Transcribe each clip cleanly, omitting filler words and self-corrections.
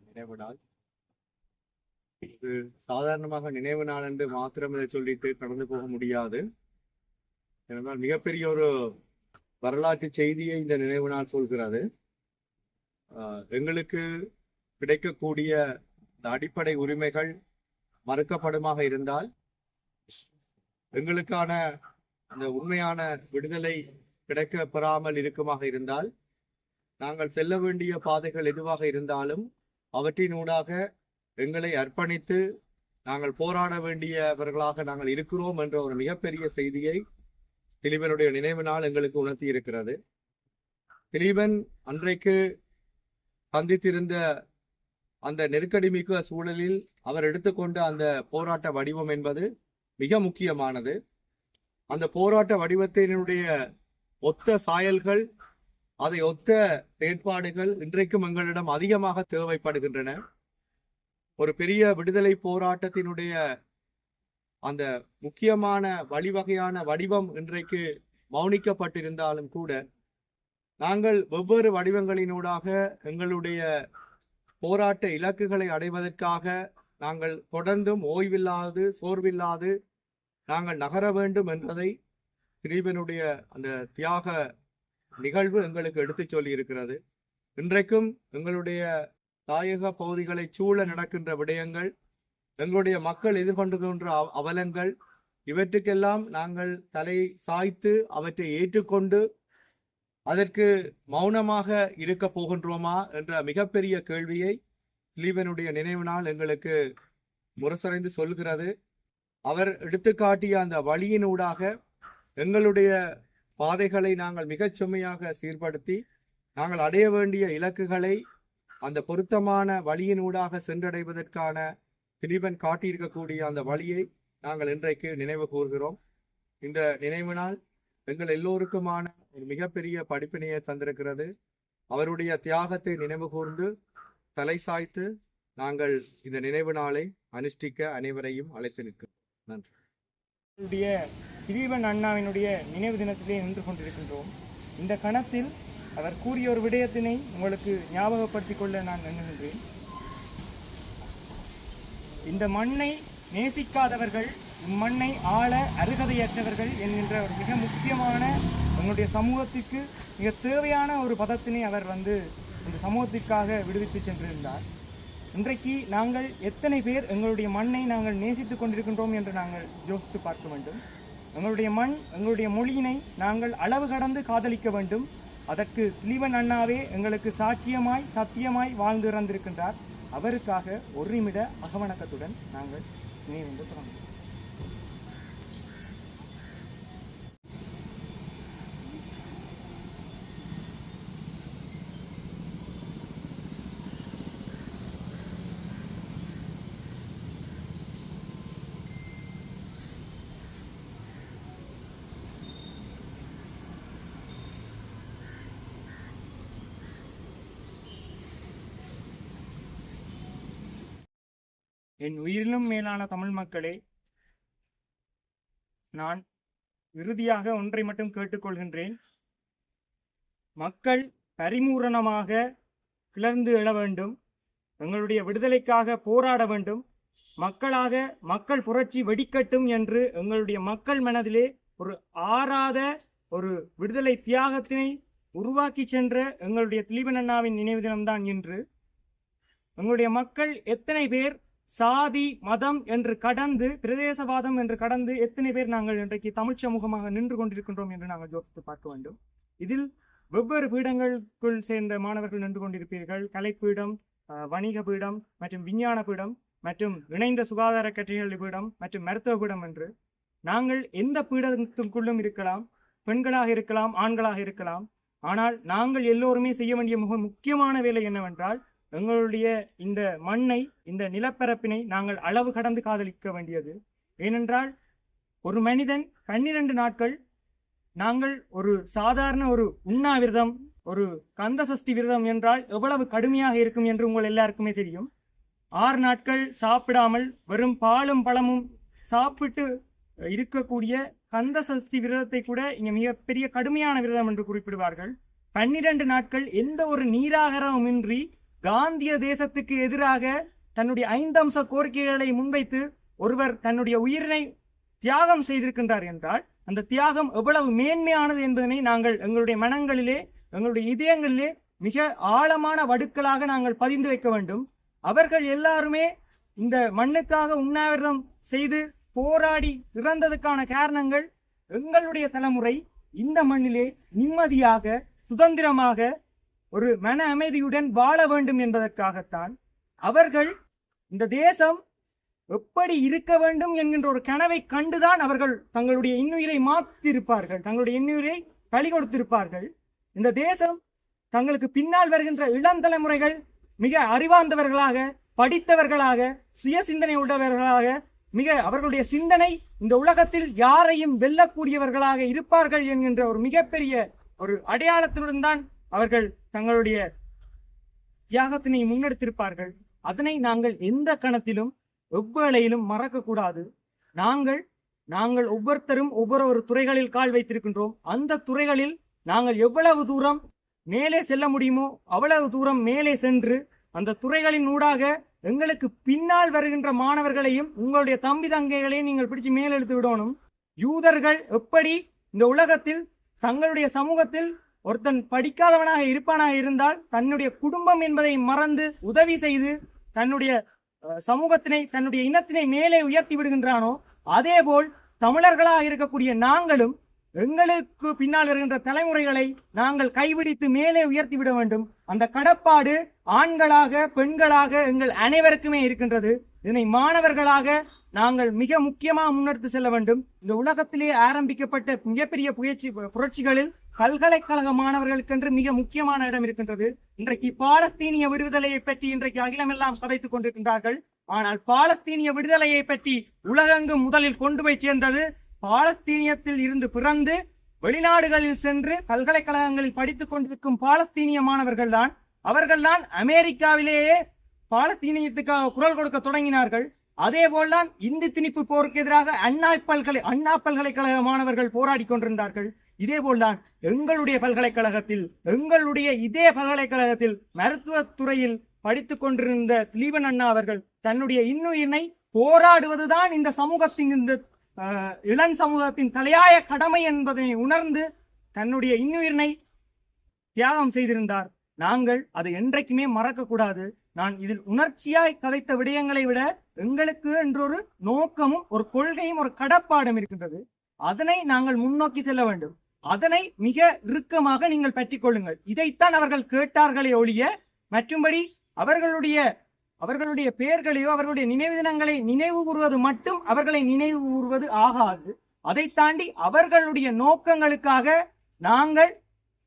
நினைவு நாள். இது சாதாரணமாக நினைவு நாள் என்று மாத்திரம் இதை சொல்லிட்டு கடந்து போக முடியாது. ஏனென்றால் மிகப்பெரிய ஒரு வரலாற்று செய்தியை இந்த நினைவு நாள் சொல்கிறது. எங்களுக்கு கிடைக்கக்கூடிய இந்த அடிப்படை உரிமைகள் மறுக்கப்படுமாக இருந்தால், எங்களுக்கான அந்த உண்மையான விடுதலை கிடைக்க பெறாமல் இருக்குமாக இருந்தால், நாங்கள் செல்ல வேண்டிய பாதைகள் எதுவாக இருந்தாலும் அவற்றினூடாக எங்களை அர்ப்பணித்து நாங்கள் போராட வேண்டியவர்களாக நாங்கள் இருக்கிறோம் என்ற ஒரு மிகப்பெரிய செய்தியை திலீபனுடைய நினைவு நாள் எங்களுக்கு உணர்த்தி இருக்கிறது. திலீபன் அன்றைக்கு சந்தித்திருந்த அந்த நெருக்கடி மிக்க சூழலில் அவர் எடுத்துக்கொண்ட அந்த போராட்ட வடிவம் என்பது மிக முக்கியமானது. அந்த போராட்ட வடிவத்தினுடைய ஒத்த சாயல்கள், அதை ஒத்த செயற்பாடுகள் இன்றைக்கும் எங்களிடம் அதிகமாக தேவைப்படுகின்றன. ஒரு பெரிய விடுதலை போராட்டத்தினுடைய அந்த முக்கியமான வழிவகையான வடிவம் இன்றைக்கு மௌனிக்கப்பட்டிருந்தாலும் கூட, நாங்கள் வெவ்வேறு வடிவங்களினூடாக எங்களுடைய போராட்ட இலக்குகளை அடைவதற்காக நாங்கள் தொடர்ந்தும் ஓய்வில்லாது சோர்வில்லாது நாங்கள் நகர வேண்டும் என்பதை திலீபனுடைய அந்த தியாக நிகழ்வு எங்களுக்கு எடுத்து சொல்லி இருக்கிறது. இன்றைக்கும் எங்களுடைய தாயக பகுதிகளை சூழ நடக்கின்ற விடயங்கள், எங்களுடைய மக்கள் எதிர்கொண்டுகின்ற அவலங்கள், இவற்றுக்கெல்லாம் நாங்கள் தலை சாய்த்து அவற்றை ஏற்றுக்கொண்டு அதற்கு மௌனமாக இருக்க போகின்றோமா என்ற மிகப்பெரிய கேள்வியை திலீபனுடைய நினைவு நாள் எங்களுக்கு முரசறைந்து சொல்கிறது. அவர் எடுத்துக்காட்டிய அந்த வழியினூடாக எங்களுடைய பாதைகளை நாங்கள் மிகச் செம்மையாக சீர்படுத்தி நாங்கள் அடைய வேண்டிய இலக்குகளை அந்த பொருத்தமான வழியினூடாக சென்றடைவதற்கான திலீபன் காட்டியிருக்கக்கூடிய அந்த வழியை நாங்கள் இன்றைக்கு நினைவு கூறுகிறோம். இந்த நினைவு நாள் எங்கள் எல்லோருக்குமான ஒரு மிகப்பெரிய படிப்பினையை தந்திருக்கிறது. அவருடைய தியாகத்தை நினைவு கூர்ந்து தலை சாய்த்து நாங்கள் இந்த நினைவு நாளை அனுஷ்டிக்க அனைவரையும் அழைத்து நிற்கிறோம். நன்றி. திலீபன் அண்ணாவினுடைய நினைவு தினத்திலே நின்று கொண்டிருக்கின்றோம். இந்த கணத்தில் அவர் கூறிய ஒரு விடயத்தினை உங்களுக்கு ஞாபகப்படுத்திக் கொள்ள நான் எண்ணுகின்றேன். இந்த மண்ணை நேசிக்காதவர்கள் இம்மண்ணை ஆள அருகதையற்றவர்கள் என்கின்ற ஒரு மிக முக்கியமான எங்களுடைய சமூகத்திற்கு மிக தேவையான ஒரு பதத்தினை அவர் இந்த சமூகத்திற்காக விடுவித்து சென்றிருந்தார். இன்றைக்கு நாங்கள் எத்தனை பேர் எங்களுடைய மண்ணை நாங்கள் நேசித்துக் கொண்டிருக்கின்றோம் என்று நாங்கள் யோசித்து பார்க்க வேண்டும். எங்களுடைய மண், எங்களுடைய மொழியினை நாங்கள் அளவு கடந்து காதலிக்க வேண்டும். அதற்கு திலீபன் அண்ணாவே எங்களுக்கு சாட்சியமாய் சத்தியமாய் வாழ்ந்து இறந்திருக்கின்றார். அவருக்காக ஒரு நிமிட அகவணக்கத்துடன் நாங்கள் நினைவு தொடங்குவோம். என் உயிரிலும் மேலான தமிழ் மக்களே, நான் இறுதியாக ஒன்றை மட்டும் கேட்டுக்கொள்கின்றேன். மக்கள் பரிமூரணமாக கிளர்ந்து எழ வேண்டும். எங்களுடைய விடுதலைக்காக போராட வேண்டும். மக்கள் புரட்சி வெடிக்கட்டும் என்று எங்களுடைய மக்கள் மனதிலே ஒரு ஆறாத ஒரு விடுதலை தியாகத்தினை உருவாக்கி சென்ற எங்களுடைய திலீபன் அண்ணாவின் நினைவு தினம்தான் இன்று. எங்களுடைய மக்கள் எத்தனை பேர் சாதி மதம் என்று கடந்து, பிரதேசவாதம் என்று கடந்து எத்தனை பேர் நாங்கள் இன்றைக்கு தமிழ் சமூகமாக நின்று கொண்டிருக்கின்றோம் என்று நாங்கள் யோசித்து பார்க்க வேண்டும். இதில் வெவ்வேறு பீடங்களுக்குள் சேர்ந்த மாணவர்கள் நின்று கொண்டிருப்பீர்கள். கலைப்பீடம், வணிக பீடம் மற்றும் விஞ்ஞான பீடம் மற்றும் இணைந்த சுகாதார கற்றல் பீடம் மற்றும் மருத்துவ பீடம் என்று நாங்கள் எந்த பீடத்துக்குள்ளும் இருக்கலாம். பெண்களாக இருக்கலாம், ஆண்களாக இருக்கலாம். ஆனால் நாங்கள் எல்லோருமே செய்ய வேண்டிய மிக முக்கியமான வேலை என்னவென்றால், எங்களுடைய இந்த மண்ணை, இந்த நிலப்பரப்பினை நாங்கள் அளவு கடந்து காதலிக்க வேண்டியது. ஏனென்றால் ஒரு மனிதன் 12 நாட்கள், நாங்கள் ஒரு சாதாரண ஒரு உண்ணாவிரதம், ஒரு கந்த சஷ்டி விரதம் என்றால் எவ்வளவு கடுமையாக இருக்கும் என்று உங்கள் எல்லாருக்குமே தெரியும். 6 நாட்கள் சாப்பிடாமல் வெறும் பாலும் பழமும் சாப்பிட்டு இருக்கக்கூடிய கந்த சஷ்டி விரதத்தை கூட இங்கே மிகப்பெரிய கடுமையான விரதம் என்று குறிப்பிடுவார்கள். 12 நாட்கள் எந்த ஒரு நீராகாரமின்றி காந்திய தேசத்துக்கு எதிராக தன்னுடைய 5 அம்ச கோரிக்கைகளை முன்வைத்து ஒருவர் தன்னுடைய உயிரினை தியாகம் செய்திருக்கின்றார் என்றால் அந்த தியாகம் எவ்வளவு மேன்மையானது என்பதனை நாங்கள் எங்களுடைய மனங்களிலே, எங்களுடைய இதயங்களிலே மிக ஆழமான வடுக்களாக நாங்கள் பதிந்து வைக்க வேண்டும். அவர்கள் எல்லாருமே இந்த மண்ணுக்காக உண்ணாவிரதம் செய்து போராடி இறந்ததுக்கான காரணங்கள் எங்களுடைய தலைமுறை இந்த மண்ணிலே நிம்மதியாக, சுதந்திரமாக, ஒரு மன அமைதியுடன் வாழ வேண்டும் என்பதற்காகத்தான். அவர்கள் இந்த தேசம் எப்படி இருக்க வேண்டும் என்கின்ற ஒரு கனவை கண்டுதான் அவர்கள் தங்களுடைய இன்னுயிரை மாற்றிருப்பார்கள், தங்களுடைய இன்னுயிரை பலி கொடுத்திருப்பார்கள். இந்த தேசம் தங்களுக்கு பின்னால் வருகின்ற இளம் தலைமுறைகள் மிக அறிவார்ந்தவர்களாக, படித்தவர்களாக, சுய சிந்தனை உள்ளவர்களாக, மிக அவர்களுடைய சிந்தனை இந்த உலகத்தில் யாரையும் வெல்லக்கூடியவர்களாக இருப்பார்கள் என்கின்ற ஒரு மிகப்பெரிய ஒரு அடையாளத்துடன் தான் அவர்கள் தங்களுடைய தியாகத்தினை முன்னெடுத்திருப்பார்கள். அதனை நாங்கள் எந்த கணத்திலும் எவ்வேளையிலும் மறக்கக்கூடாது. நாங்கள் ஒவ்வொருத்தரும் ஒவ்வொரு துறைகளில் கால் வைத்திருக்கின்றோம். அந்த துறைகளில் நாங்கள் எவ்வளவு தூரம் மேலே செல்ல முடியுமோ அவ்வளவு தூரம் மேலே சென்று அந்த துறைகளின் ஊடாக எங்களுக்கு பின்னால் வருகின்ற மாணவர்களையும் உங்களுடைய தம்பி தங்கைகளையும் நீங்கள் பிடிச்சு மேலெடுத்து விடணும். யூதர்கள் எப்படி இந்த உலகத்தில் தங்களுடைய சமூகத்தில் ஒருத்தன் படிக்காதவனாக இருப்பானாக இருந்தால் தன்னுடைய குடும்பம் என்பதை மறந்து உதவி செய்து தன்னுடைய சமூகத்தினை, தன்னுடைய இனத்தினை மேலே உயர்த்தி விடுகின்றானோ, அதே போல் தமிழர்களாக இருக்கக்கூடிய நாங்களும் எங்களுக்கு பின்னால் வருகின்ற தலைமுறைகளை நாங்கள் கைவிடித்து மேலே உயர்த்தி விட வேண்டும். அந்த கடப்பாடு ஆண்களாக, பெண்களாக எங்கள் அனைவருக்குமே இருக்கின்றது. இதனை மாணவர்களாக நாங்கள் மிக முக்கியமாக முன்னெடுத்து செல்ல வேண்டும். இந்த உலகத்திலே ஆரம்பிக்கப்பட்ட மிகப்பெரிய புரட்சிகளில் பல்கலைக்கழக மாணவர்களுக்கென்று மிக முக்கியமான இடம் இருக்கின்றது. இன்றைக்கு பாலஸ்தீனிய விடுதலையை பற்றி இன்றைக்கு அகிலமெல்லாம் கதைத்துக் கொண்டிருக்கின்றார்கள். ஆனால் பாலஸ்தீனிய விடுதலையை பற்றி உலகெங்கும் முதலில் கொண்டு போய் சேர்ந்தது பாலஸ்தீனியத்தில் இருந்து பிறந்து வெளிநாடுகளில் சென்று பல்கலைக்கழகங்களில் படித்துக் கொண்டிருக்கும் பாலஸ்தீனிய மாணவர்கள் தான். அவர்கள்தான் அமெரிக்காவிலேயே பாலஸ்தீனியத்துக்காக குரல் கொடுக்க தொடங்கினார்கள். அதே போல்தான் இந்தி திணிப்பு போருக்கு எதிராக அண்ணா பல்கலைக்கழக மாணவர்கள் போராடி கொண்டிருந்தார்கள். இதே போல்தான் எங்களுடைய பல்கலைக்கழகத்தில், இதே பல்கலைக்கழகத்தில் மருத்துவத்துறையில் படித்துக் கொண்டிருந்த திலீபன் அண்ணா அவர்கள் தன்னுடைய இன்னுயிரை போராடுவதுதான் இந்த சமூகத்தின், இந்த இளம் சமூகத்தின் தலையாய கடமை என்பதை உணர்ந்து தன்னுடைய இன்னுயிரை தியாகம் செய்திருந்தார். நாங்கள் அதை என்றைக்குமே மறக்க கூடாது. நான் இதில் உணர்ச்சியாய் கதைத்த விடயங்களை விட எங்களுக்கு என்றொரு நோக்கமும் ஒரு கொள்கையும் ஒரு கடப்பாடும் இருக்கின்றது. அதனை நாங்கள் முன்னோக்கி செல்ல வேண்டும். அதனை மிக இறுக்கமாக நீங்கள் பற்றிக் கொள்ளுங்கள். இதைத்தான் அவர்கள் கேட்டார்களே ஒழிய மற்றும்படி அவர்களுடைய பெயர்களையோ அவர்களுடைய நினைவு தினங்களை நினைவு கூறுவது மட்டும் அவர்களை நினைவு கூறுவது ஆகாது. அதை தாண்டி அவர்களுடைய நோக்கங்களுக்காக நாங்கள்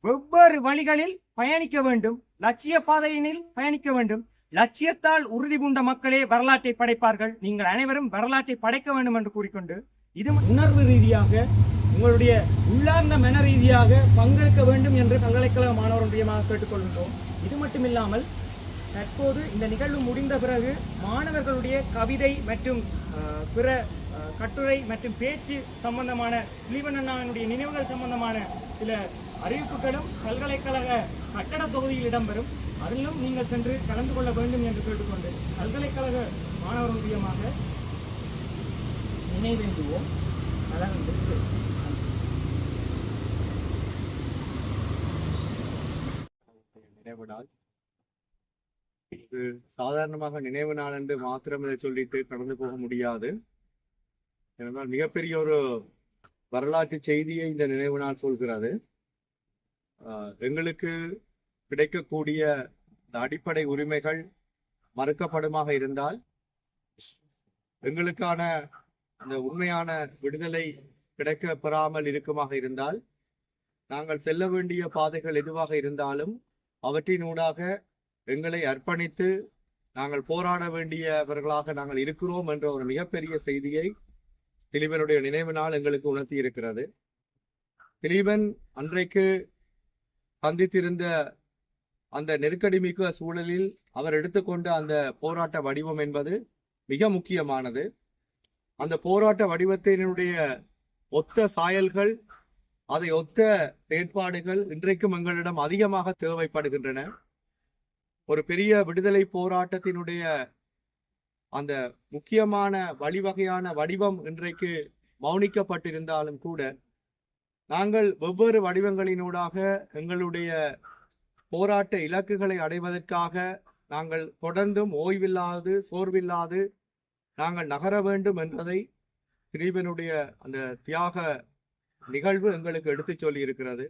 வெவ்வேறு வழிகளில் பயணிக்க வேண்டும். லட்சிய பாதையினில் பயணிக்க வேண்டும். லட்சியத்தால் உறுதி பூண்ட மக்களே வரலாற்றை படைப்பார்கள். நீங்கள் அனைவரும் வரலாற்றை படைக்க வேண்டும் என்று கூறிக்கொண்டு, இது உணர்வு ரீதியாக, உங்களுடைய உள்ளார்ந்த மன ரீதியாக பங்கெடுக்க வேண்டும் என்று பல்கலைக்கழக மாணவர்களுடைய கேட்டுக்கொள்கின்றோம். இது மட்டுமில்லாமல் தற்போது இந்த நிகழ்வு முடிந்த பிறகு மாணவர்களுடைய கவிதை மற்றும் பிற கட்டுரை மற்றும் பேச்சு சம்பந்தமான திலீபன் அண்ணாவினுடைய நினைவுகள் சம்பந்தமான சில அறிவிப்புகளும் பல்கலைக்கழக கட்டட தொகுதியில் இடம்பெறும். அதிலும் நீங்கள் சென்று கலந்து கொள்ள வேண்டும் என்று கேட்டுக்கொண்டு பல்கலைக்கழக மாணவர்களுடையமாக நினைவேந்துவோம். நினைவு நாள் இது சாதாரணமாக நினைவு நாள் என்று மாத்திரம் இதை சொல்லிட்டு கடந்து போக முடியாது. ஏனென்றால் மிகப்பெரிய ஒரு வரலாற்று செய்தியை இந்த நினைவு நாள் சொல்கிறது. எங்களுக்கு கிடைக்கக்கூடிய இந்த அடிப்படை உரிமைகள் மறுக்கப்படுமாக இருந்தால், எங்களுக்கான இந்த உண்மையான விடுதலை கிடைக்க பெறாமல் இருக்குமாக இருந்தால், நாங்கள் செல்ல வேண்டிய பாதைகள் எதுவாக இருந்தாலும் அவற்றினூடாக எங்களை அர்ப்பணித்து நாங்கள் போராட வேண்டியவர்களாக நாங்கள் இருக்கிறோம் என்ற ஒரு மிகப்பெரிய செய்தியை திலீபனுடைய நினைவு நாள் எங்களுக்கு உணர்த்தி இருக்கிறது. திலீபன் அன்றைக்கு சந்தித்திருந்த அந்த நெருக்கடி மிக்க சூழலில் அவர் எடுத்துக்கொண்ட அந்த போராட்ட வடிவம் என்பது மிக முக்கியமானது. அந்த போராட்ட வடிவத்தினுடைய ஒத்த சாயல்கள், அதை ஒத்த செயற்பாடுகள் இன்றைக்கும் எங்களிடம் அதிகமாக தேவைப்படுகின்றன. ஒரு பெரிய விடுதலை போராட்டத்தினுடைய அந்த முக்கியமான வழிவகையான வடிவம் இன்றைக்கு மௌனிக்கப்பட்டிருந்தாலும் கூட நாங்கள் வெவ்வேறு வடிவங்களினூடாக எங்களுடைய போராட்ட இலக்குகளை அடைவதற்காக நாங்கள் தொடர்ந்தும் ஓய்வில்லாது சோர்வில்லாது நாங்கள் நகர வேண்டும் என்பதை திலீபனுடைய அந்த தியாக நிகழ்வு எங்களுக்கு எடுத்துச் சொல்லி இருக்கிறது.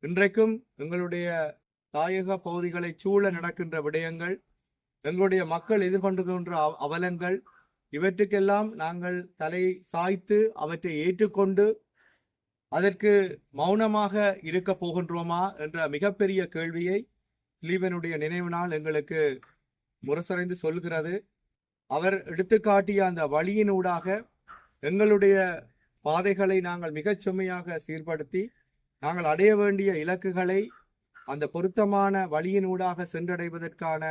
இன்றைக்கும் எங்களுடைய தாயக பகுதிகளை சூழ நடக்கின்ற விடயங்கள், எங்களுடைய மக்கள் எதிர்கொண்டுகின்ற அவலங்கள், இவற்றுக்கெல்லாம் நாங்கள் தலை சாய்த்து அவற்றை ஏற்றுக்கொண்டு அதற்கு மௌனமாக இருக்க போகின்றோமா என்ற மிகப்பெரிய கேள்வியை திலீபனுடைய நினைவு நாள் எங்களுக்கு முரசறைந்து சொல்கிறது. அவர் எடுத்துக்காட்டிய அந்த வழியினூடாக எங்களுடைய பாதைகளை நாங்கள் மிகச் செம்மையாக சீர்படுத்தி நாங்கள் அடைய வேண்டிய இலக்குகளை அந்த பொருத்தமான வழியினூடாக சென்றடைவதற்கான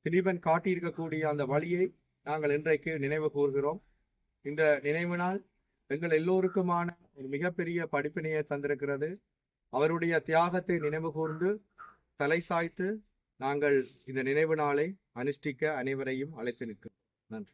திலீபன் காட்டியிருக்கக்கூடிய அந்த வழியை நாங்கள் இன்றைக்கு நினைவு கூறுகிறோம். இந்த நினைவு நாள் எங்கள் எல்லோருக்குமான ஒரு மிகப்பெரிய படிப்பினையை தந்திருக்கிறது. அவருடைய தியாகத்தை நினைவு கூர்ந்து தலை சாய்த்து நாங்கள் இந்த நினைவு நாளை அனுஷ்டிக்க அனைவரையும் அழைத்து நிற்கிறோம். நன்றி.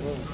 Oh.